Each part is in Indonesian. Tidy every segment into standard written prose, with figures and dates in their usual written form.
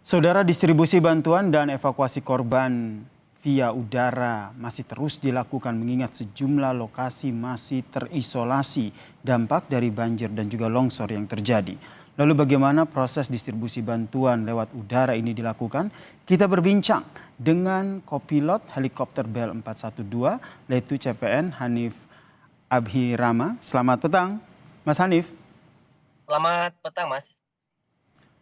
Saudara, distribusi bantuan dan evakuasi korban via udara masih terus dilakukan mengingat sejumlah lokasi masih terisolasi dampak dari banjir dan juga longsor yang terjadi. Lalu bagaimana proses distribusi bantuan lewat udara ini dilakukan? Kita berbincang dengan kopilot helikopter Bell 412, Letu CPN Hanif Abhirama. Selamat petang, Mas Hanif. Selamat petang, Mas.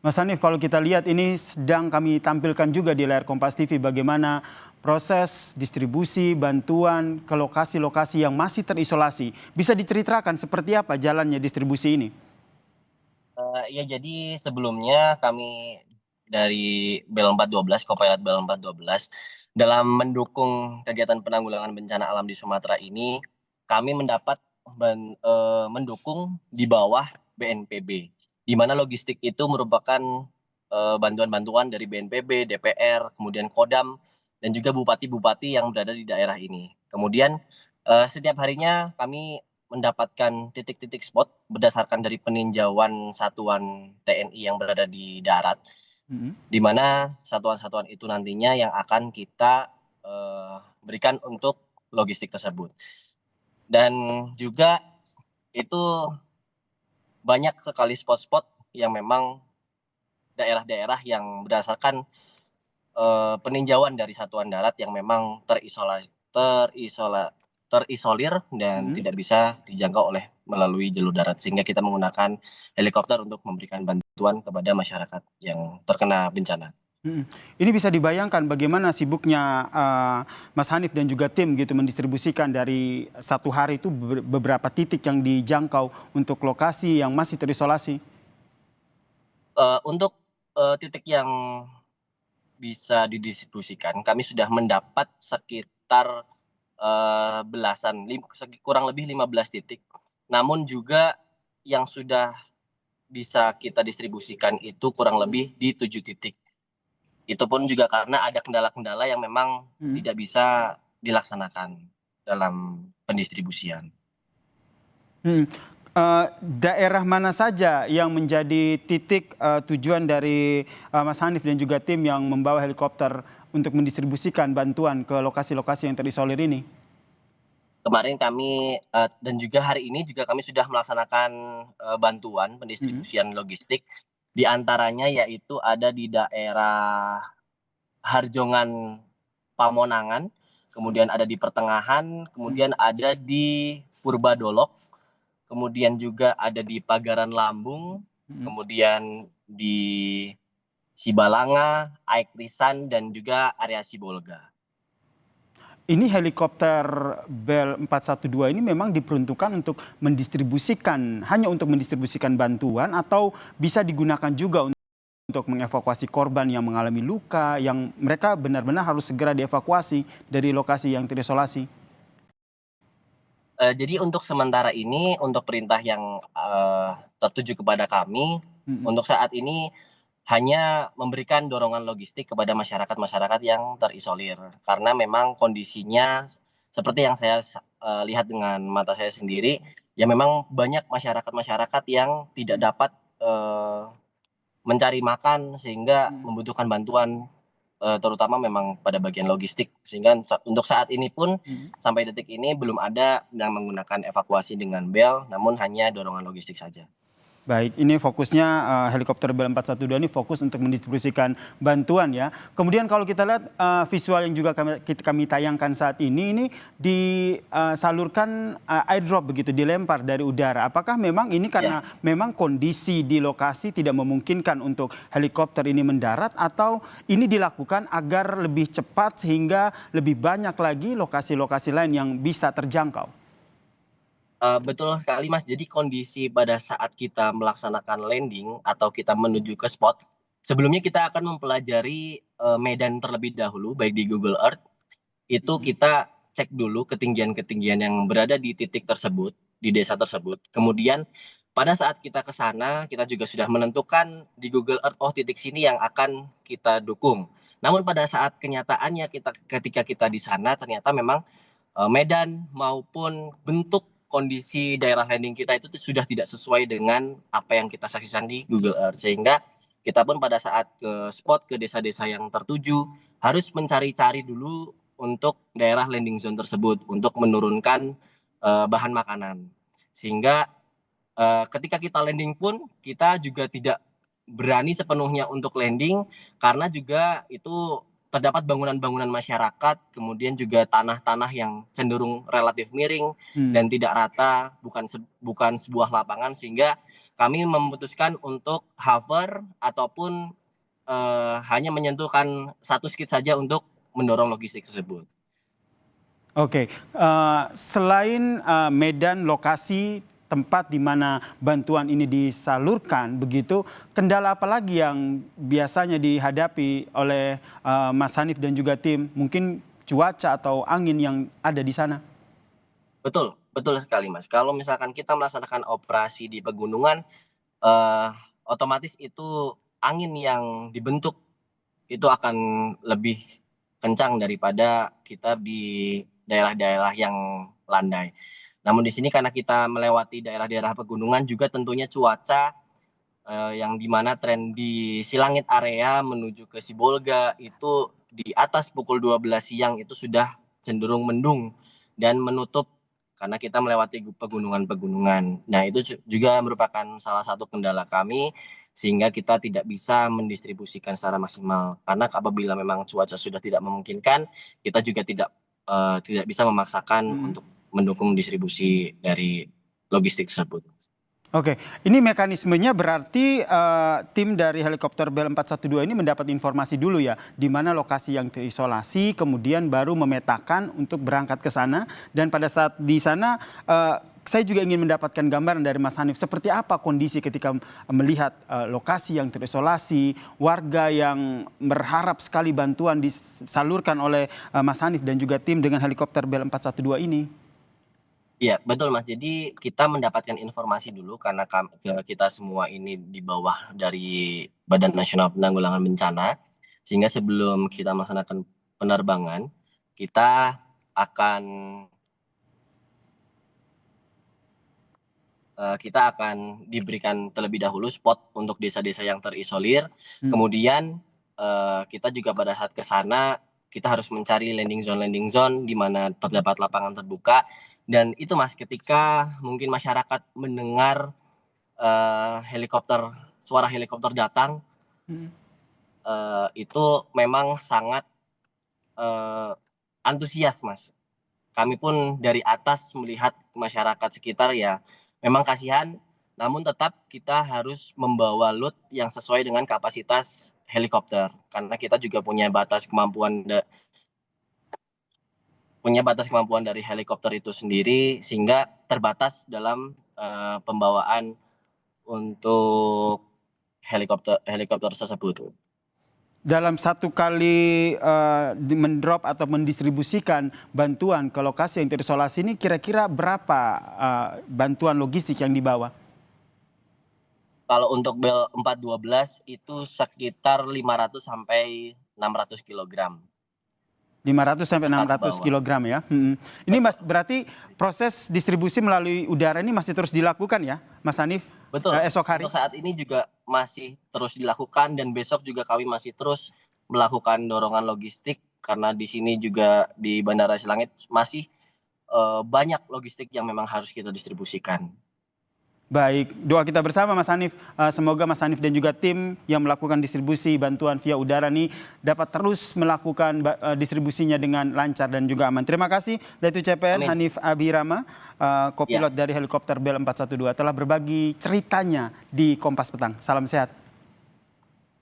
Mas Hanif, kalau kita lihat ini sedang kami tampilkan juga di layar Kompas TV bagaimana proses distribusi bantuan ke lokasi-lokasi yang masih terisolasi. Bisa diceritakan seperti apa jalannya distribusi ini? Ya jadi sebelumnya kami dari Bel 412, Kopilot Bel 412, dalam mendukung kegiatan penanggulangan bencana alam di Sumatera ini, kami mendapat mendukung di bawah BNPB, di mana logistik itu merupakan bantuan-bantuan dari BNPB, DPR, kemudian Kodam, dan juga bupati-bupati yang berada di daerah ini. Kemudian setiap harinya kami mendapatkan titik-titik spot berdasarkan dari peninjauan satuan TNI yang berada di darat, di mana satuan-satuan itu nantinya yang akan kita berikan untuk logistik tersebut. Dan juga itu banyak sekali spot-spot yang memang daerah-daerah yang berdasarkan peninjauan dari satuan darat yang memang terisolir dan Mm-mm. tidak bisa dijangkau oleh melalui jalur darat, sehingga kita menggunakan helikopter untuk memberikan bantuan kepada masyarakat yang terkena bencana. Mm-mm. Ini bisa dibayangkan bagaimana sibuknya Mas Hanif dan juga tim gitu mendistribusikan dari satu hari itu beberapa titik yang dijangkau untuk lokasi yang masih terisolasi. Untuk titik yang bisa didistribusikan, kami sudah mendapat sekitar kurang lebih 15 titik. Namun juga yang sudah bisa kita distribusikan itu kurang lebih di 7 titik. Itu pun juga karena ada kendala-kendala yang memang Mm. tidak bisa dilaksanakan dalam pendistribusian. Hmm. Daerah mana saja yang menjadi titik tujuan dari Mas Hanif dan juga tim yang membawa helikopter untuk mendistribusikan bantuan ke lokasi-lokasi yang terisolir ini? Kemarin kami dan juga hari ini juga kami sudah melaksanakan bantuan Mm. pendistribusian logistik, di antaranya yaitu ada di daerah Harjongan, Pamonangan, kemudian ada di Pertengahan, Mm. kemudian ada di Purbadolok, kemudian juga ada di Pagaran Lambung, Mm. kemudian di Sibalanga, Aikrisan, dan juga area Sibolga. Ini helikopter Bell 412 ini memang diperuntukkan untuk mendistribusikan, hanya untuk mendistribusikan bantuan atau bisa digunakan juga untuk mengevakuasi korban yang mengalami luka, yang mereka benar-benar harus segera dievakuasi dari lokasi yang terisolasi. Jadi untuk sementara ini, untuk perintah yang tertuju kepada kami, Mm. untuk saat ini hanya memberikan dorongan logistik kepada masyarakat-masyarakat yang terisolir. Karena memang kondisinya seperti yang saya lihat dengan mata saya sendiri, ya memang banyak masyarakat-masyarakat yang tidak dapat mencari makan sehingga Mm. membutuhkan bantuan, terutama memang pada bagian logistik. Sehingga untuk saat ini pun Mm. sampai detik ini belum ada yang menggunakan evakuasi dengan bel, namun hanya dorongan logistik saja. Baik, ini fokusnya helikopter Bel 412 ini fokus untuk mendistribusikan bantuan ya. Kemudian kalau kita lihat visual yang juga kami tayangkan saat ini disalurkan airdrop begitu, dilempar dari udara. Apakah memang ini Ya, karena memang kondisi di lokasi tidak memungkinkan untuk helikopter ini mendarat, atau ini dilakukan agar lebih cepat sehingga lebih banyak lagi lokasi-lokasi lain yang bisa terjangkau? betul sekali, Mas. Jadi kondisi pada saat kita melaksanakan landing atau kita menuju ke spot, sebelumnya kita akan mempelajari medan terlebih dahulu, baik di Google Earth. Itu Mhm. kita cek dulu ketinggian-ketinggian yang berada di titik tersebut, di desa tersebut. Kemudian pada saat kita ke sana, kita juga sudah menentukan di Google Earth, oh titik sini yang akan kita dukung. Namun pada saat kenyataannya ketika kita di sana, ternyata memang medan maupun bentuk kondisi daerah landing kita itu tuh sudah tidak sesuai dengan apa yang kita saksikan di Google Earth, sehingga kita pun pada saat ke spot, ke desa-desa yang tertuju, harus mencari-cari dulu untuk daerah landing zone tersebut, untuk menurunkan bahan makanan. Sehingga ketika kita landing pun, kita juga tidak berani sepenuhnya untuk landing, karena juga itu terdapat bangunan-bangunan masyarakat, kemudian juga tanah-tanah yang cenderung relatif miring dan tidak rata, bukan sebuah lapangan, sehingga kami memutuskan untuk hover ataupun hanya menyentuhkan satu skit saja untuk mendorong logistik tersebut. Oke, selain medan lokasi tempat di mana bantuan ini disalurkan, begitu kendala apa lagi yang biasanya dihadapi oleh Mas Hanif dan juga tim? Mungkin cuaca atau angin yang ada di sana? Betul, betul sekali Mas. Kalau misalkan kita melaksanakan operasi di pegunungan, eh, otomatis itu angin yang dibentuk itu akan lebih kencang daripada kita di daerah-daerah yang landai. Namun di sini karena kita melewati daerah-daerah pegunungan juga tentunya cuaca yang dimana tren di Silangit area menuju ke Sibolga itu di atas pukul 12 siang itu sudah cenderung mendung dan menutup karena kita melewati pegunungan-pegunungan. Nah, itu juga merupakan salah satu kendala kami sehingga kita tidak bisa mendistribusikan secara maksimal. Karena apabila memang cuaca sudah tidak memungkinkan, kita juga tidak bisa memaksakan untuk mendukung distribusi dari logistik tersebut. Oke, ini mekanismenya berarti tim dari helikopter Bel 412 ini mendapat informasi dulu ya, di mana lokasi yang terisolasi, kemudian baru memetakan untuk berangkat ke sana. Dan pada saat di sana, saya juga ingin mendapatkan gambaran dari Mas Hanif, seperti apa kondisi ketika melihat lokasi yang terisolasi, warga yang berharap sekali bantuan disalurkan oleh Mas Hanif dan juga tim dengan helikopter Bel 412 ini. Iya, betul Mas. Jadi kita mendapatkan informasi dulu karena kita semua ini di bawah dari Badan Nasional Penanggulangan Bencana. Sehingga sebelum kita melaksanakan penerbangan, kita akan diberikan terlebih dahulu spot untuk desa-desa yang terisolir. Kemudian kita juga pada saat ke sana kita harus mencari landing zone di mana terdapat lapangan terbuka. Dan itu Mas, ketika mungkin masyarakat mendengar suara helikopter datang, itu memang sangat antusias Mas. Kami pun dari atas melihat masyarakat sekitar ya memang kasihan, namun tetap kita harus membawa load yang sesuai dengan kapasitas helikopter. Karena kita juga punya batas kemampuan dari helikopter itu sendiri, sehingga terbatas dalam pembawaan untuk helikopter tersebut. Dalam satu kali mendrop atau mendistribusikan bantuan ke lokasi yang terisolasi ini, kira-kira berapa bantuan logistik yang dibawa? Kalau untuk Bel 412 itu sekitar 500 sampai 600 kg. 500 sampai 600 kg ya. Ini Mas, berarti proses distribusi melalui udara ini masih terus dilakukan ya, Mas Hanif? Betul. Esok hari. Untuk saat ini juga masih terus dilakukan dan besok juga kami masih terus melakukan dorongan logistik karena di sini juga di Bandara Silangit masih banyak logistik yang memang harus kita distribusikan. Baik, doa kita bersama Mas Hanif. Semoga Mas Hanif dan juga tim yang melakukan distribusi bantuan via udara ini dapat terus melakukan distribusinya dengan lancar dan juga aman. Terima kasih Letu CPN Hanif Abhirama, kopilot dari helikopter Bel 412 telah berbagi ceritanya di Kompas Petang. Salam sehat.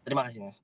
Terima kasih Mas.